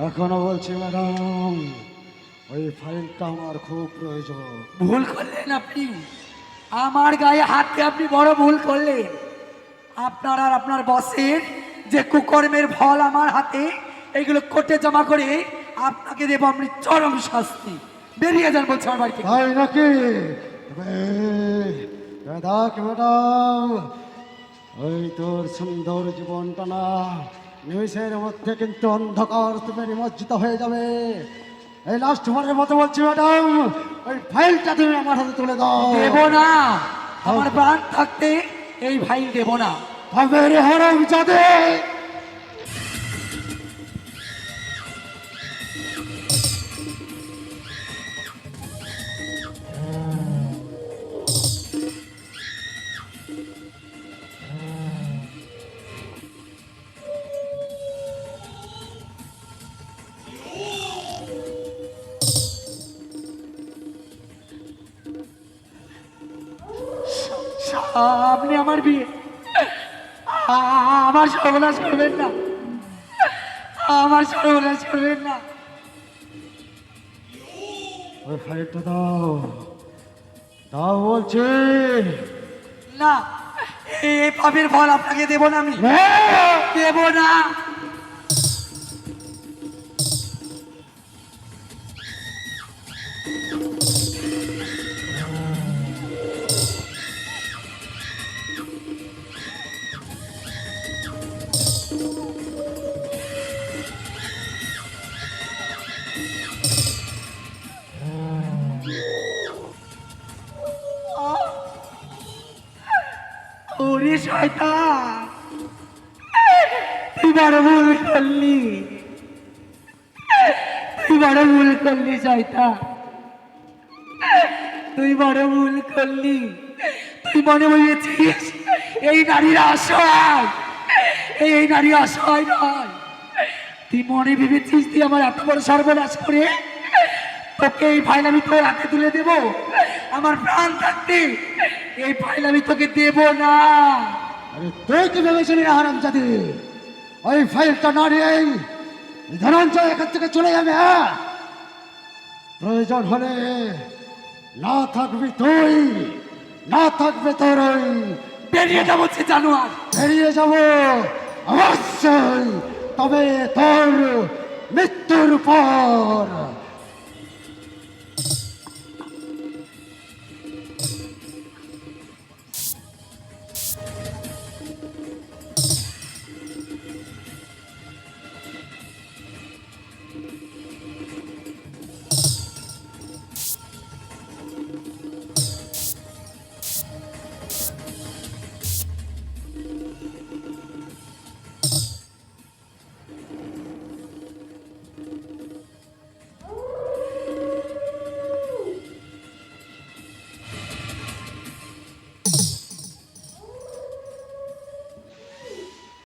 এখনো বলছি ম্যাডাম, ওই ফাইলটা আমার খুব প্রয়োজন। ভুল করলেন আপনি, আমার গায়ে হাত দিয়ে আপনি বড় ভুল করলেন। আপনার আর আপনার বসের যে কুকর্মের ফল আমার হাতে, এগুলো কোর্টে জমা করে আপনাকে দেবো আপনি চরম শাস্তি। বেরিয়ে যান বলছে আমার বাড়ি থেকে। তাই নাকি? দেখ ম্যাডাম, ওই তোর সুন্দর জীবনটা না নিমিষের মধ্যে কিন্তু অন্ধকার তুমি নিমজ্জিত হয়ে যাবে। এই লাস্ট বারের মতো বলছি ম্যাডাম, ওই ফাইলটা তুমি আমার হাতে তুলে দাও। দেব না, আমার প্রাণ থাকতে এই ফাইল দেব না। তবে রে হারামজাদে, আপনি আমার বিয়ে, আমার সর্বনাশ করবেন না, আমার সর্বনাশ করবেন না। ওই ফাইলটা দাও, দাও বলছি। না, এই পাপের ফল আপনাকে দেব না, আমি দেব না। ওরে শয়তান, তুই বড় ভুল করলি, তুই বড় ভুল করলি শয়তান, তুই বড় ভুল করলি। তুই মনে বুঝেছিস এই নারীরা অসহায়, এই নারী অসহায় নয়। তুই মনে ভেবেছিস তুই আমার এত বড় সর্বনাশ করে তোকে এই ফাইল আমি তোর হাতে তুলে দেব? আমার প্রাণ থাকতে এই ফাইল আমি তোকে দেব না। আরে তুই কি ভেবেছিলি হারামজাদে ওই ফাইলটা না নিয়েই ধনঞ্জয় এখান থেকে চলে যাবে? হ্যাঁ, প্রয়োজন হলে না থাকবি তুই, না থাকবে তোর ওই। বেরিয়ে যাবো সে জানোয়ার। বেরিয়ে যাব অবশ্যই, তবে তোর মৃত্যুর পর।